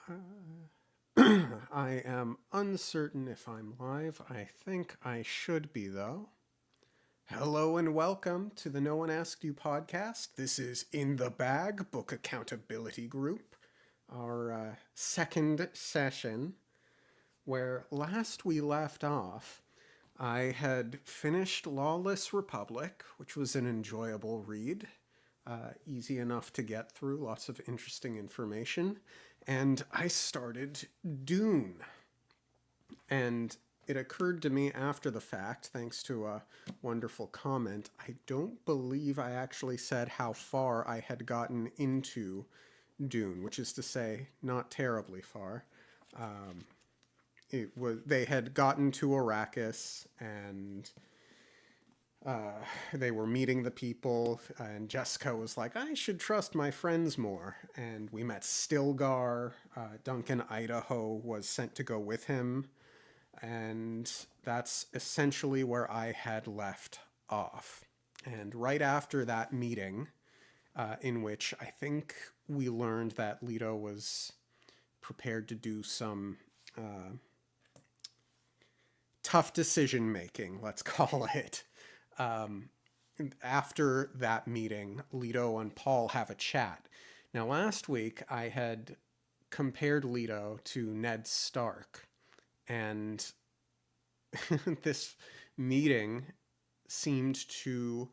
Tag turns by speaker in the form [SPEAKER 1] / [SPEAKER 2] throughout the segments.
[SPEAKER 1] I am uncertain if I'm live. I think I should be, though. Hello and welcome to the No One Asked You podcast. This is In the Bag Book Accountability Group, our second session, where last we left off, I had finished Lawless Republic, which was an enjoyable read. Easy enough to get through, lots of interesting information. And I started Dune. And it occurred to me after the fact, thanks to a wonderful comment, I don't believe I actually said how far I had gotten into Dune, which is to say, not terribly far. They had gotten to Arrakis and they were meeting the people, and Jessica was like, I should trust my friends more. And we met Stilgar. Duncan Idaho was sent to go with him. And that's essentially where I had left off. And right after that meeting, in which I think we learned that Leto was prepared to do some tough decision making, let's call it. After that meeting, Leto and Paul have a chat. Now, last week I had compared Leto to Ned Stark, and this meeting seemed to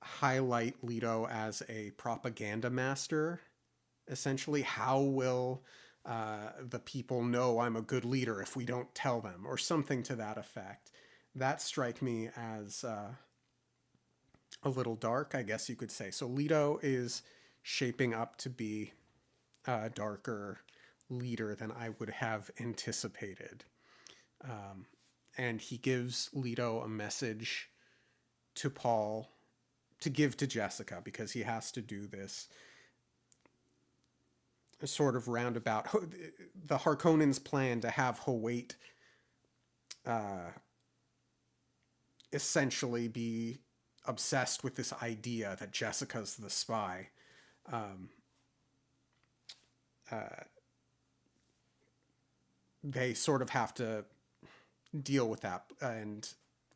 [SPEAKER 1] highlight Leto as a propaganda master. Essentially, how will the people know I'm a good leader if we don't tell them, or something to that effect? That strike me as a little dark, I guess you could say. So Leto is shaping up to be a darker leader than I would have anticipated. And he gives Leto a message to Paul to give to Jessica because he has to do this sort of roundabout. The Harkonnens' plan to have Hawait essentially be obsessed with this idea that Jessica's the spy. They sort of have to deal with that. And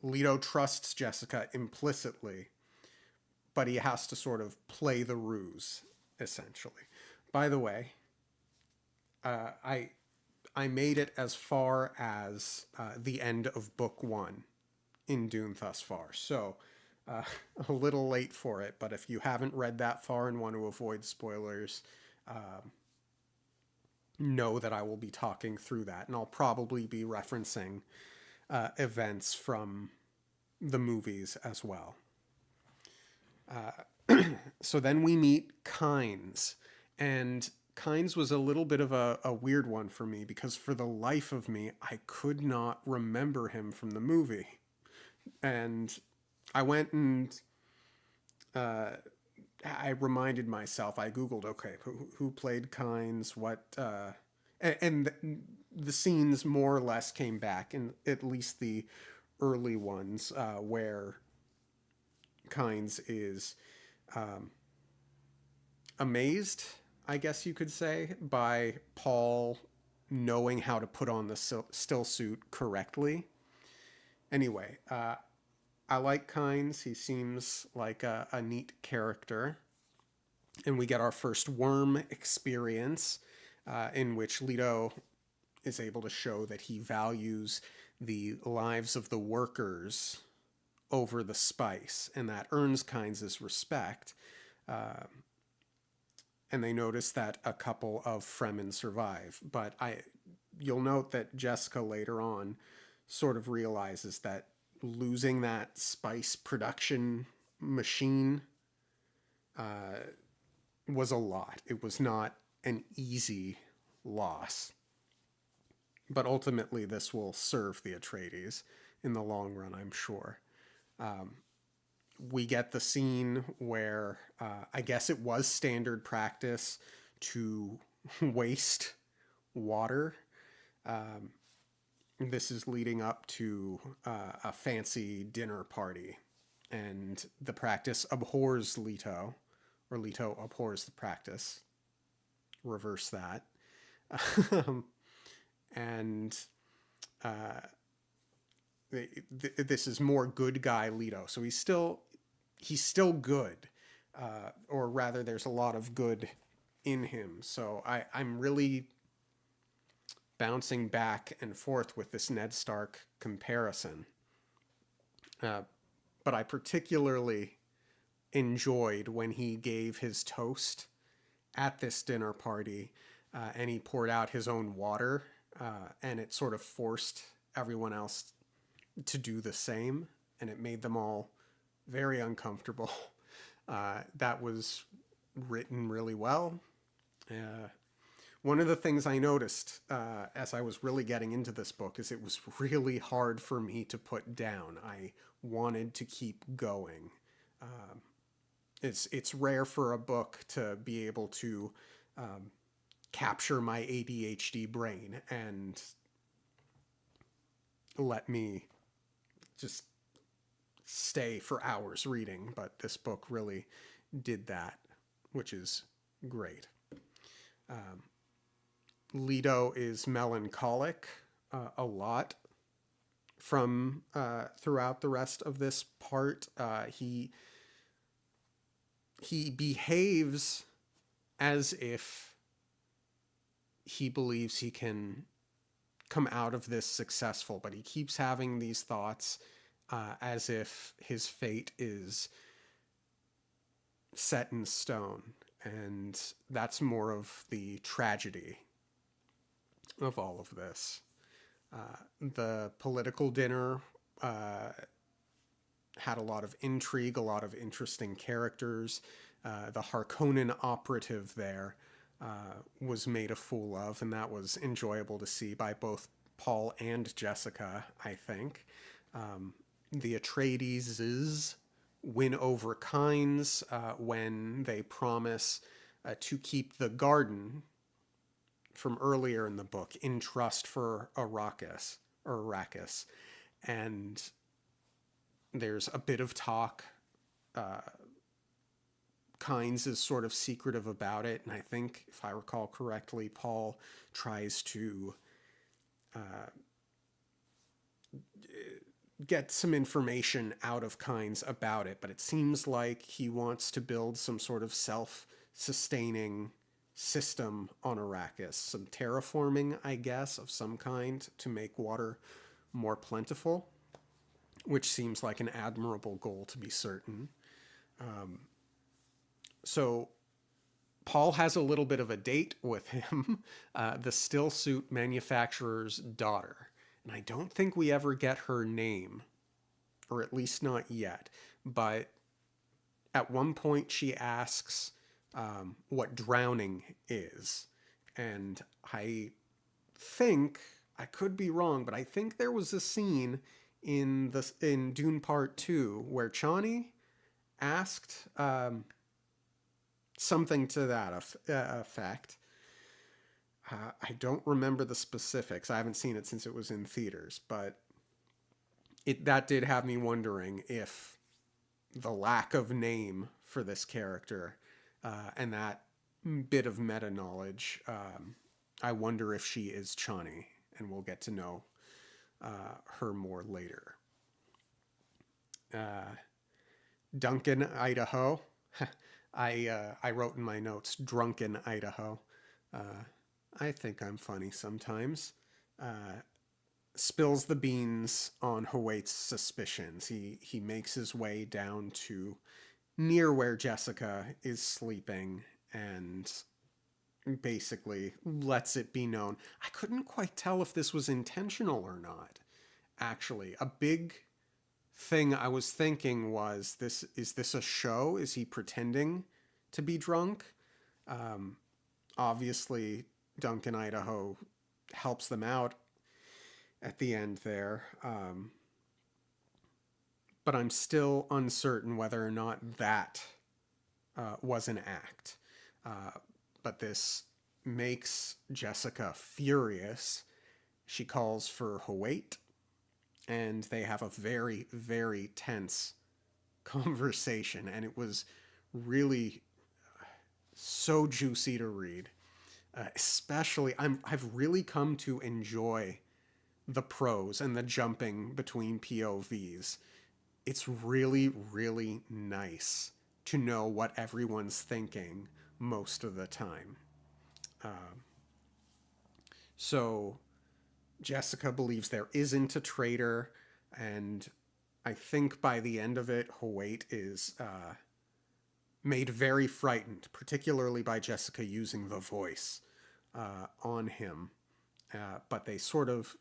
[SPEAKER 1] Leto trusts Jessica implicitly, but he has to sort of play the ruse, essentially. By the way, I made it as far as the end of book one in Dune thus far. So a little late for it, but if you haven't read that far and want to avoid spoilers, know that I will be talking through that, and I'll probably be referencing events from the movies as well. So then we meet Kynes, and Kynes was a little bit of a weird one for me because for the life of me, I could not remember him from the movie. And I went and I reminded myself, I Googled, okay, who played Kynes, what, and the scenes more or less came back, in at least the early ones, where Kynes is amazed, I guess you could say, by Paul knowing how to put on the still suit correctly. Anyway, I like Kynes. He seems like a neat character. And we get our first worm experience, in which Leto is able to show that he values the lives of the workers over the spice, and that earns Kynes' respect. And they notice that a couple of Fremen survive. But you'll note that Jessica later on sort of realizes that losing that spice production machine was a lot. It was not an easy loss. But ultimately, this will serve the Atreides in the long run, I'm sure. We get the scene where I guess it was standard practice to waste water. This is leading up to a fancy dinner party, and the practice abhors Leto, or Leto abhors the practice. Reverse that. Um, and uh, this is more good guy Leto. So he's still good, or rather, there's a lot of good in him. So I'm really bouncing back and forth with this Ned Stark comparison. Uh, but I particularly enjoyed when he gave his toast at this dinner party, and he poured out his own water, and it sort of forced everyone else to do the same, and it made them all very uncomfortable. That was written really well. Uh, One of the things I noticed as I was really getting into this book is it was really hard for me to put down. I wanted to keep going. Um, it's rare for a book to be able to um, capture my ADHD brain and let me just stay for hours reading, but this book really did that, which is great. Um, Leto is melancholic a lot from throughout the rest of this part. He behaves as if he believes he can come out of this successful, but he keeps having these thoughts as if his fate is set in stone. And that's more of the tragedy of all of this. The political dinner had a lot of intrigue, a lot of interesting characters. The Harkonnen operative there was made a fool of, and that was enjoyable to see by both Paul and Jessica, I think. The Atreides win over Kynes when they promise to keep the garden from earlier in the book in trust for Arrakis. And there's a bit of talk. Uh, Kynes is sort of secretive about it, and I think, if I recall correctly, Paul tries to get some information out of Kynes about it, but it seems like he wants to build some sort of self-sustaining system on Arrakis, some terraforming, I guess, of some kind to make water more plentiful, which seems like an admirable goal to be certain. So Paul has a little bit of a date with him, the still suit manufacturer's daughter. And I don't think we ever get her name, or at least not yet. But at one point, she asks what drowning is. And I think, I could be wrong, but I think there was a scene in Dune Part 2 where Chani asked something to that effect. I don't remember the specifics. I haven't seen it since it was in theaters, but that did have me wondering if the lack of name for this character and that bit of meta knowledge, I wonder if she is Chani, and we'll get to know her more later. Duncan, Idaho. I wrote in my notes, drunken Idaho. I think I'm funny sometimes. Spills the beans on Hawait's suspicions. He makes his way down to near where Jessica is sleeping and basically lets it be known. I couldn't quite tell if this was intentional or not, actually. A big thing I was thinking was, is this a show? Is he pretending to be drunk? Obviously, Duncan, Idaho helps them out at the end there. But I'm still uncertain whether or not that was an act. But this makes Jessica furious. She calls for Hawait, and they have a very, very tense conversation. And it was really so juicy to read. Especially, I've really come to enjoy the prose and the jumping between POVs. It's really, really nice to know what everyone's thinking most of the time. So Jessica believes there isn't a traitor, and I think by the end of it, Hoyt is made very frightened, particularly by Jessica using the voice on him. But they sort of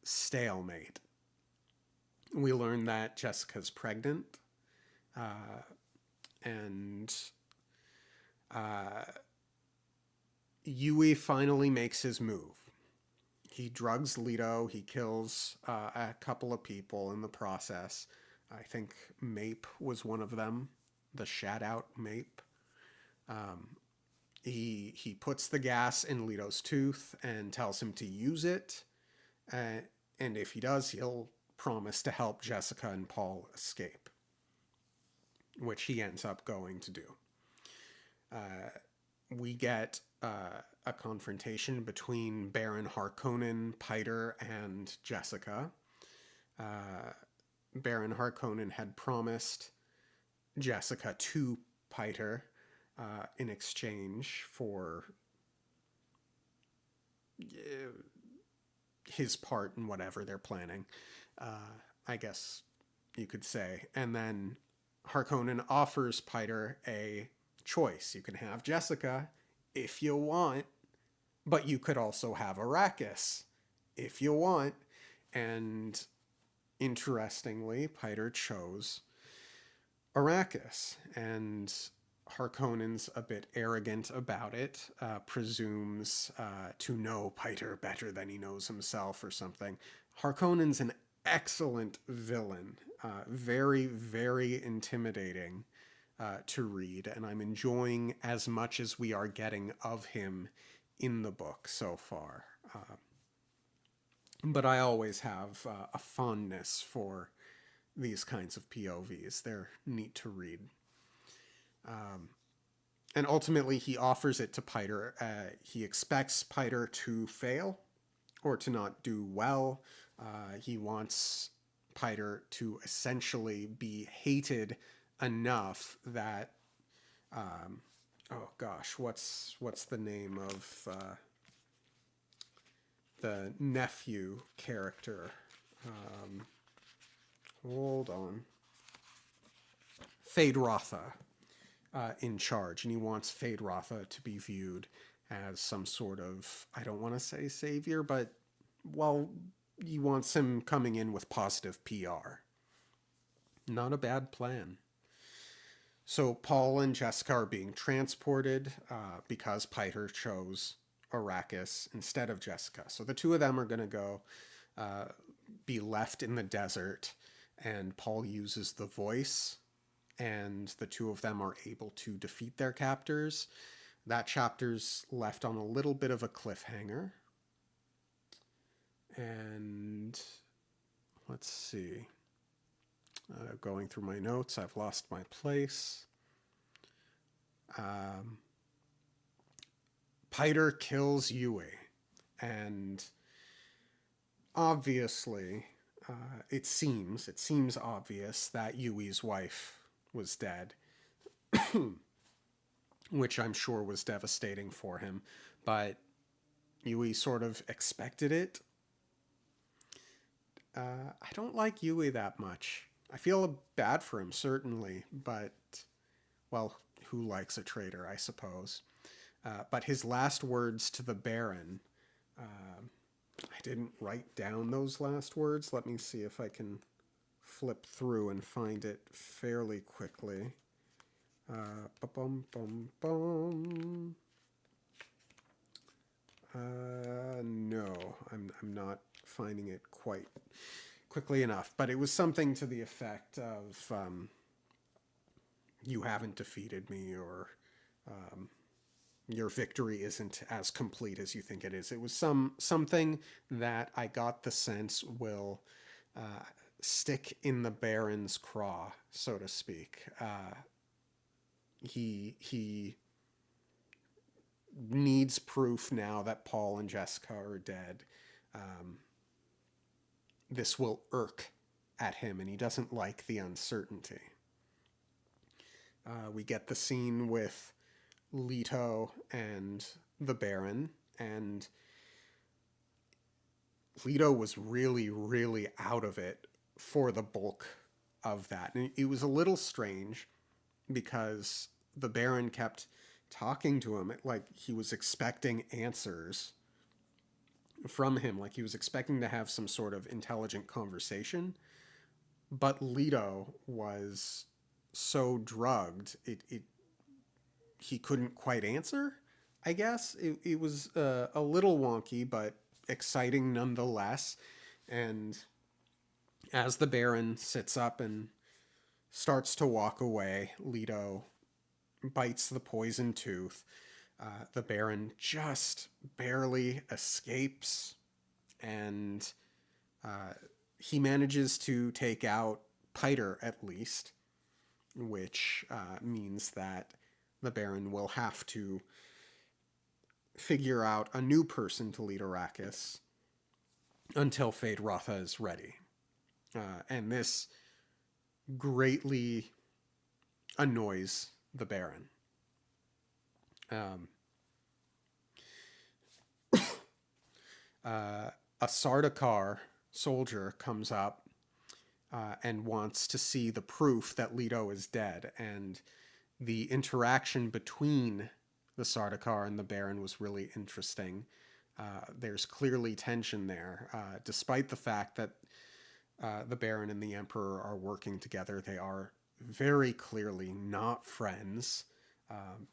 [SPEAKER 1] stalemate. We learn that Jessica's pregnant, and Yui finally makes his move. He drugs Leto. He kills a couple of people in the process. I think Mape was one of them, the shat-out Mape. He puts the gas in Leto's tooth and tells him to use it. And if he does, he'll promise to help Jessica and Paul escape, which he ends up going to do. We get a confrontation between Baron Harkonnen, Piter, and Jessica. Baron Harkonnen had promised Jessica to Piter in exchange for his part in whatever they're planning, I guess you could say. And then Harkonnen offers Piter a choice. You can have Jessica if you want, but you could also have Arrakis if you want. And interestingly, Piter chose Arrakis, and Harkonnen's a bit arrogant about it, presumes to know Piter better than he knows himself or something. Harkonnen's an excellent villain, very, very intimidating to read, and I'm enjoying as much as we are getting of him in the book so far. But I always have a fondness for these kinds of POVs. They're neat to read. And ultimately, he offers it to Piter. He expects Piter to fail or to not do well. He wants Piter to essentially be hated enough that, oh gosh, what's the name of the nephew character? Hold on. Feyd-Rautha in charge, and he wants Feyd-Rautha to be viewed as some sort of, I don't want to say savior, but, well, he wants him coming in with positive PR. Not a bad plan. So Paul and Jessica are being transported because Piter chose Arrakis instead of Jessica. So the two of them are going to go be left in the desert, and Paul uses the voice, and the two of them are able to defeat their captors. That chapter's left on a little bit of a cliffhanger. And let's see. Going through my notes, I've lost my place. Piter kills Yui, and obviously, it seems obvious that Yui's wife was dead, which I'm sure was devastating for him, but Yui sort of expected it. I don't like Yui that much. I feel bad for him, certainly, but, well, who likes a traitor, I suppose. But his last words to the Baron, I didn't write down those last words. Let me see if I can flip through and find it fairly quickly. No, I'm not finding it quite quickly enough, but it was something to the effect of, you haven't defeated me, or your victory isn't as complete as you think it is. It was something that I got the sense will stick in the Baron's craw, so to speak. He needs proof now that Paul and Jessica are dead. Um, this will irk at him, and he doesn't like the uncertainty. We get the scene with Leto and the Baron, and Leto was really, really out of it for the bulk of that. And it was a little strange because the Baron kept talking to him like he was expecting answers from him, like he was expecting to have some sort of intelligent conversation. But Leto was so drugged, he couldn't quite answer. I guess it was a little wonky, but exciting nonetheless. And as the Baron sits up and starts to walk away, Leto bites the poison tooth. The Baron just barely escapes, and he manages to take out Piter at least, which means that the Baron will have to figure out a new person to lead Arrakis until Feyd-Rautha is ready. And this greatly annoys the Baron. A Sardaukar soldier comes up and wants to see the proof that Leto is dead. And the interaction between the Sardaukar and the Baron was really interesting. There's clearly tension there. Despite the fact that the Baron and the Emperor are working together, they are very clearly not friends.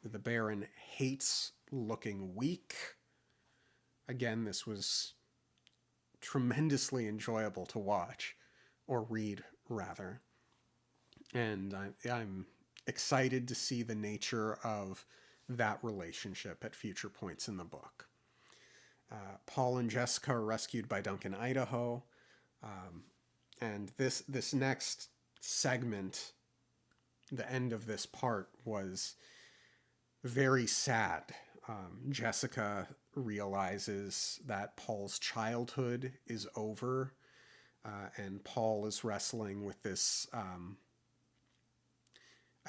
[SPEAKER 1] The Baron hates looking weak. Again, this was tremendously enjoyable to watch, or read, rather. And I'm excited to see the nature of that relationship at future points in the book. Paul and Jessica are rescued by Duncan Idaho. And this next segment, the end of this part, was very sad. Jessica realizes that Paul's childhood is over, and Paul is wrestling with this. I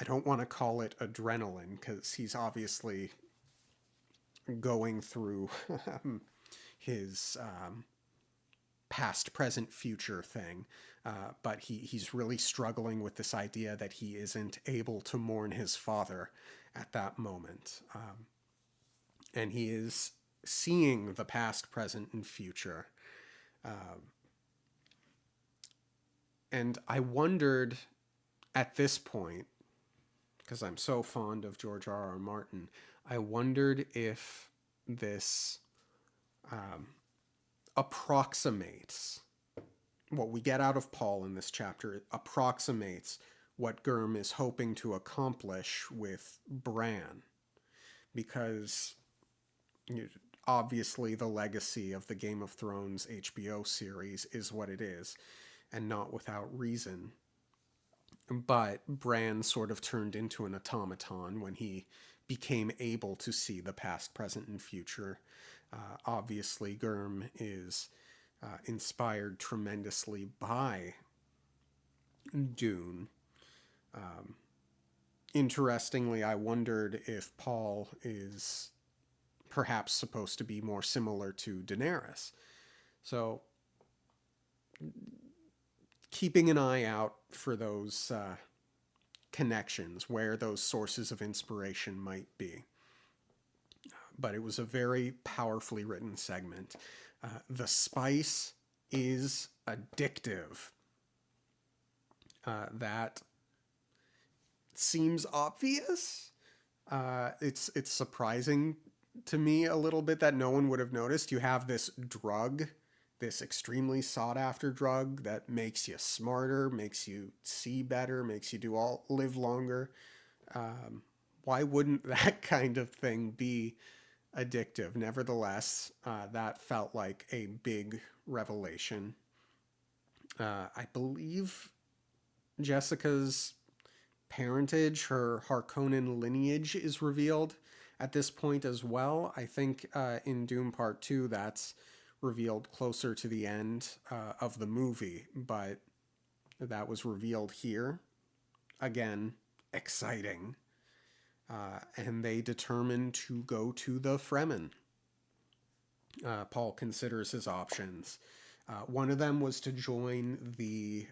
[SPEAKER 1] don't want to call it adrenaline, because he's obviously going through his past, present, future thing. But he's really struggling with this idea that he isn't able to mourn his father at that moment. And he is seeing the past, present, and future. And I wondered at this point, because I'm so fond of George R.R. Martin, I wondered if this approximates what we get out of Paul in this chapter. It approximates what Gurm is hoping to accomplish with Bran, because obviously the legacy of the Game of Thrones HBO series is what it is, and not without reason. But Bran sort of turned into an automaton when he became able to see the past, present, and future. Obviously, Gurm is inspired tremendously by Dune. Interestingly, I wondered if Paul is perhaps supposed to be more similar to Daenerys. So, keeping an eye out for those connections, where those sources of inspiration might be. But it was a very powerfully written segment. The spice is addictive. That seems obvious. It's surprising to me a little bit that no one would have noticed. You have this drug, this extremely sought after drug that makes you smarter, makes you see better, makes you live longer. Why wouldn't that kind of thing be addictive? Nevertheless, that felt like a big revelation. I believe Jessica's parentage, her Harkonnen lineage, is revealed at this point as well. I think in Dune Part 2, that's revealed closer to the end of the movie, but that was revealed here. Again, exciting. And they determine to go to the Fremen. Paul considers his options. One of them was to join the,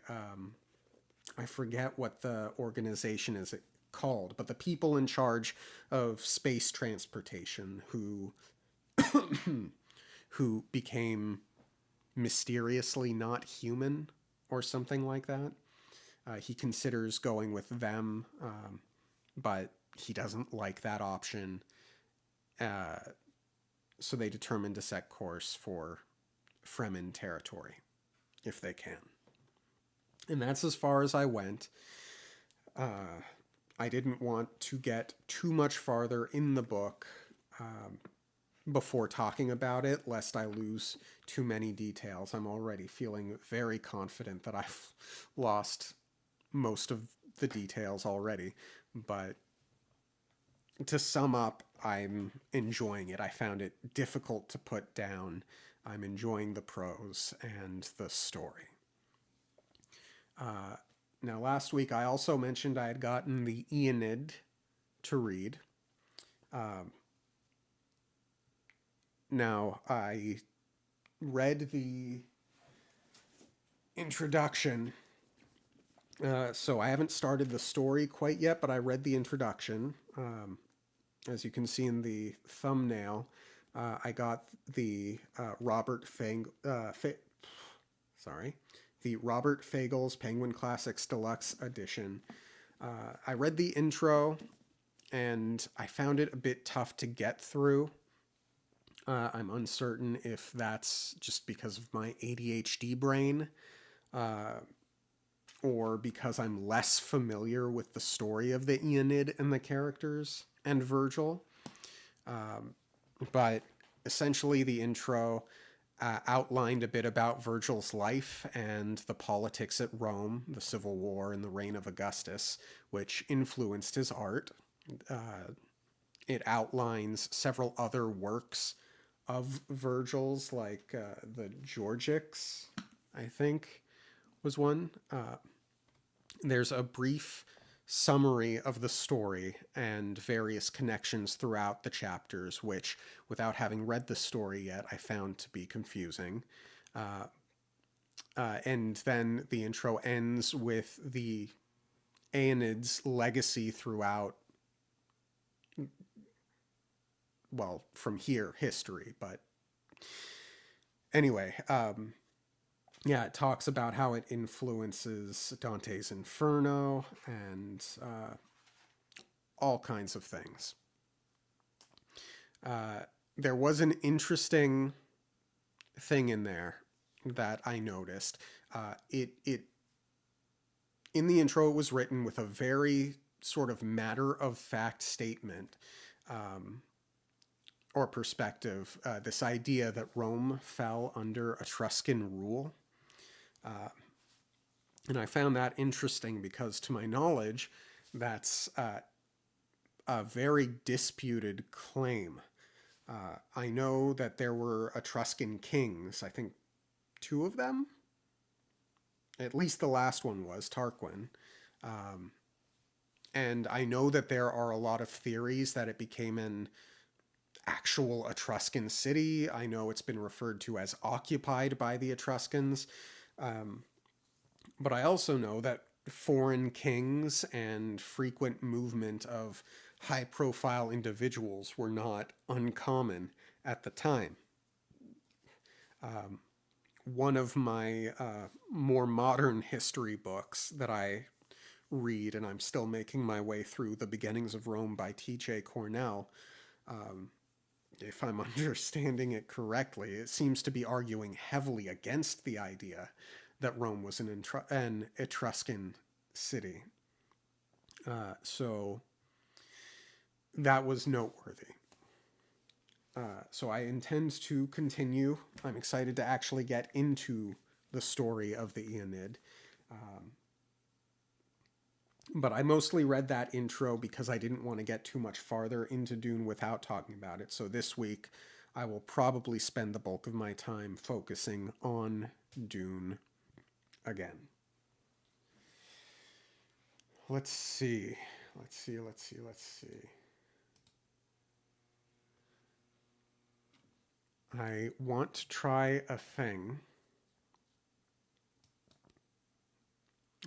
[SPEAKER 1] I forget what the organization is called, but the people in charge of space transportation who became mysteriously not human or something like that. He considers going with them, but he doesn't like that option. So they determine to set course for Fremen territory, if they can. And that's as far as I went. I didn't want to get too much farther in the book before talking about it, lest I lose too many details. I'm already feeling very confident that I've lost most of the details already. But to sum up, I'm enjoying it. I found it difficult to put down. I'm enjoying the prose and the story. Now, last week I also mentioned I had gotten the Aenid to read. Now, I read the introduction, so I haven't started the story quite yet, but I read the introduction. As you can see in the thumbnail, I got the Robert Fagel's Penguin Classics Deluxe Edition. I read the intro, and I found it a bit tough to get through. I'm uncertain if that's just because of my ADHD brain, or because I'm less familiar with the story of the Aenid and the characters and Virgil. But essentially the intro outlined a bit about Virgil's life and the politics at Rome, the Civil War, and the reign of Augustus, which influenced his art. It outlines several other works of Virgil's, like the Georgics, I think, was one. There's a brief summary of the story and various connections throughout the chapters, which, without having read the story yet, I found to be confusing. And then the intro ends with the Aenid's legacy throughout, well, from here, history. But anyway, yeah, it talks about how it influences Dante's Inferno and all kinds of things. There was an interesting thing in there that I noticed. In the intro, it was written with a very sort of matter-of-fact statement or perspective, this idea that Rome fell under Etruscan rule. And I found that interesting because, to my knowledge, that's a very disputed claim. I know that there were Etruscan kings, I think 2 of them. At least the last one was Tarquin. And I know that there are a lot of theories that it became an actual Etruscan city. I know it's been referred to as occupied by the Etruscans. But I also know that foreign kings and frequent movement of high-profile individuals were not uncommon at the time. One of my more modern history books that I read, and I'm still making my way through, The Beginnings of Rome by T.J. Cornell, if I'm understanding it correctly, it seems to be arguing heavily against the idea that Rome was an Etruscan city. So that was noteworthy. So I intend to continue. I'm excited to actually get into the story of the Aenid. But I mostly read that intro because I didn't want to get too much farther into Dune without talking about it. So this week, I will probably spend the bulk of my time focusing on Dune again. Let's see. Let's see. I want to try a thing.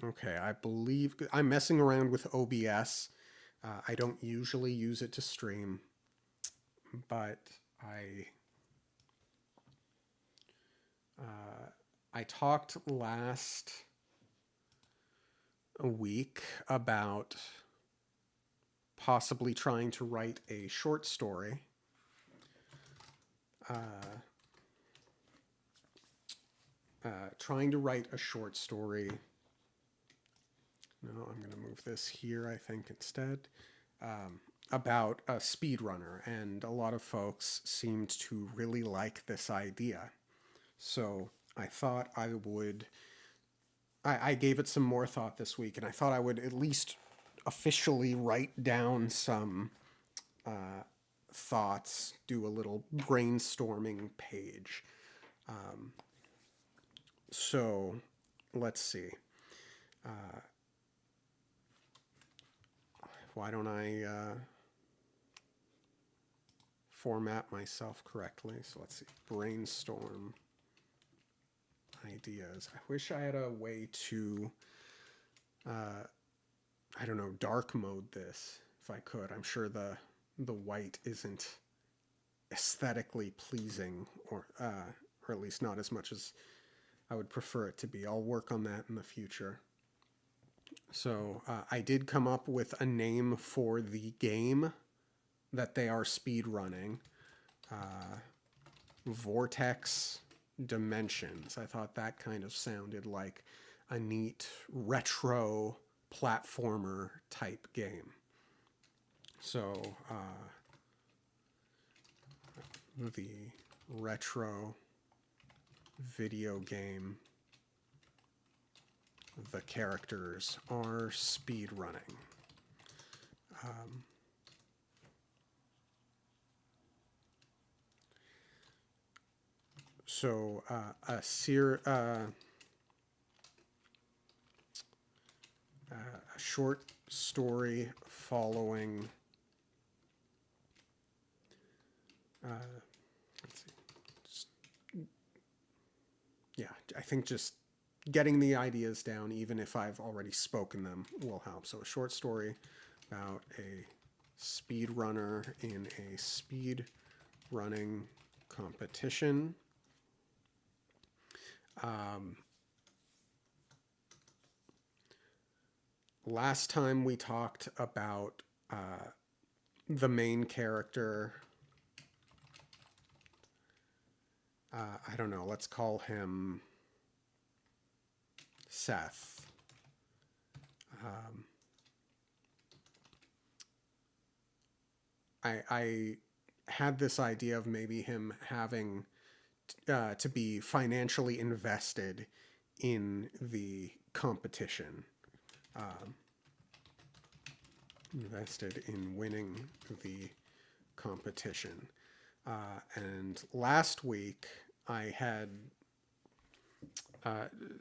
[SPEAKER 1] Okay, I believe I'm messing around with OBS. I don't usually use it to stream, but I uh, I talked last week about possibly trying to write a short story. Trying to write a short story. No, I'm going to move this here, I think, instead. About a speedrunner, and a lot of folks seemed to really like this idea. So I thought I would. I gave it some more thought this week, and I thought I would at least officially write down some thoughts, do a little brainstorming page. So let's see. Why don't I format myself correctly? So let's see. Brainstorm ideas. I wish I had a way to, I don't know, dark mode this if I could. I'm sure the white isn't aesthetically pleasing, or at least not as much as I would prefer it to be. I'll work on that in the future. So I did come up with a name for the game that they are speed running. Vortex Dimensions. I thought that kind of sounded like a neat retro platformer type game. So the retro video game, the characters are speed running. So a short story following. Let's see. Yeah, I think just getting the ideas down, even if I've already spoken them, will help. So a short story about a speed runner in a speed running competition. Last time we talked about the main character. I don't know, let's call him Seth. I had this idea of maybe him having to be financially invested in the competition, invested in winning the competition. And last week I had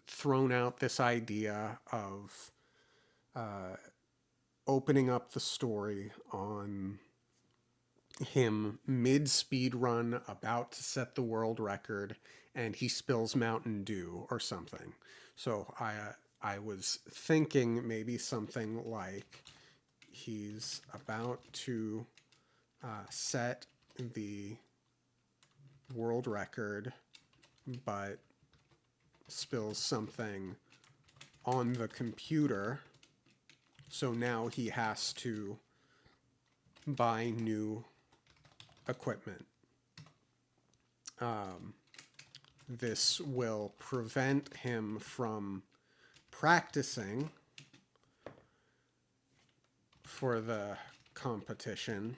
[SPEAKER 1] thrown out this idea of opening up the story on him mid speed run, about to set the world record, and he spills Mountain Dew or something. So I was thinking maybe something like he's about to set the world record, but spills something on the computer. So now he has to buy new equipment. This will prevent him from practicing for the competition.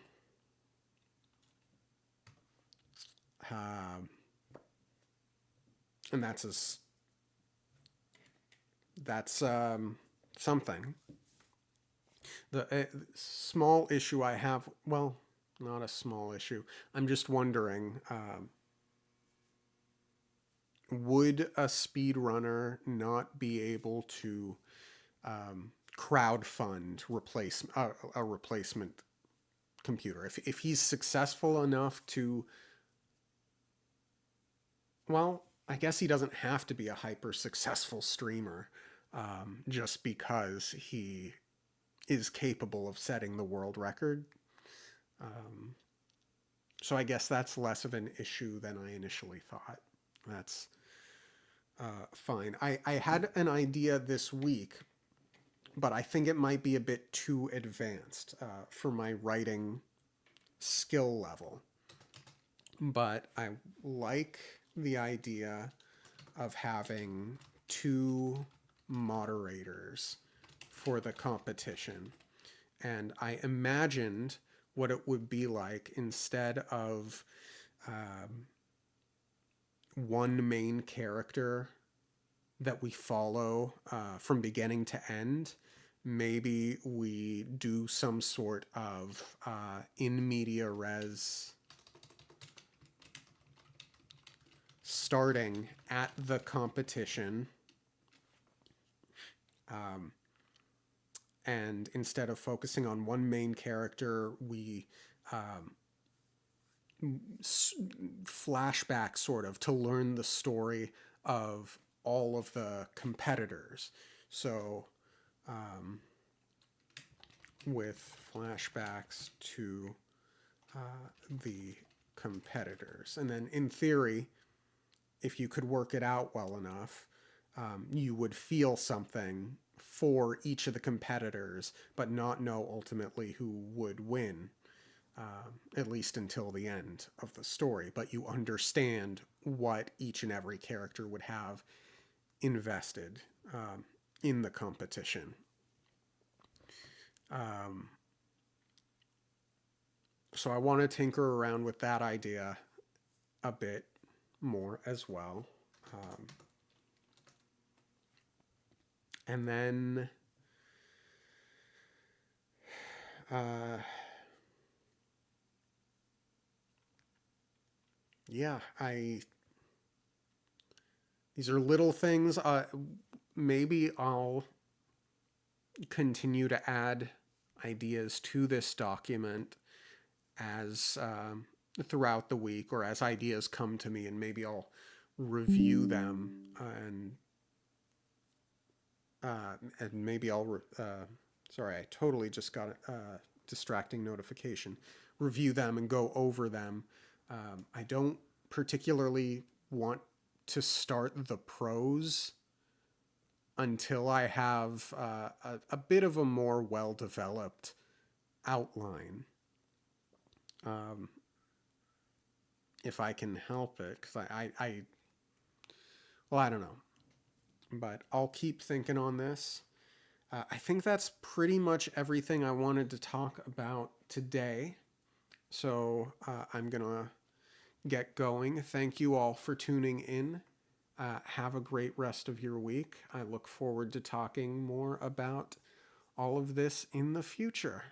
[SPEAKER 1] And that's something. The small issue I have, well, not a small issue. I'm just wondering, would a speedrunner not be able to crowdfund a replacement computer if he's successful enough to, well, I guess he doesn't have to be a hyper successful streamer just because he is capable of setting the world record. Um, so I guess that's less of an issue than I initially thought. That's fine. I had an idea this week, but I think it might be a bit too advanced for my writing skill level. But I like the idea of having two moderators for the competition. And I imagined what it would be like instead of um, one main character that we follow from beginning to end. Maybe we do some sort of in media res starting at the competition. Um, and instead of focusing on one main character, we flashback sort of to learn the story of all of the competitors. So, with flashbacks to the competitors. And then, in theory, if you could work it out well enough, you would feel something for each of the competitors, but not know ultimately who would win, at least until the end of the story. But you understand what each and every character would have invested in the competition. So I want to tinker around with that idea a bit more as well. And then yeah, I these are little things. Maybe I'll continue to add ideas to this document as throughout the week, or as ideas come to me, and maybe I'll review them and maybe I'll sorry, I totally just got a distracting notification. Review them and go over them. I don't particularly want to start the prose until I have a bit of a more well developed outline. If I can help it, because well, I don't know, but I'll keep thinking on this. I think that's pretty much everything I wanted to talk about today. So I'm going to get going. Thank you all for tuning in. Have a great rest of your week. I look forward to talking more about all of this in the future.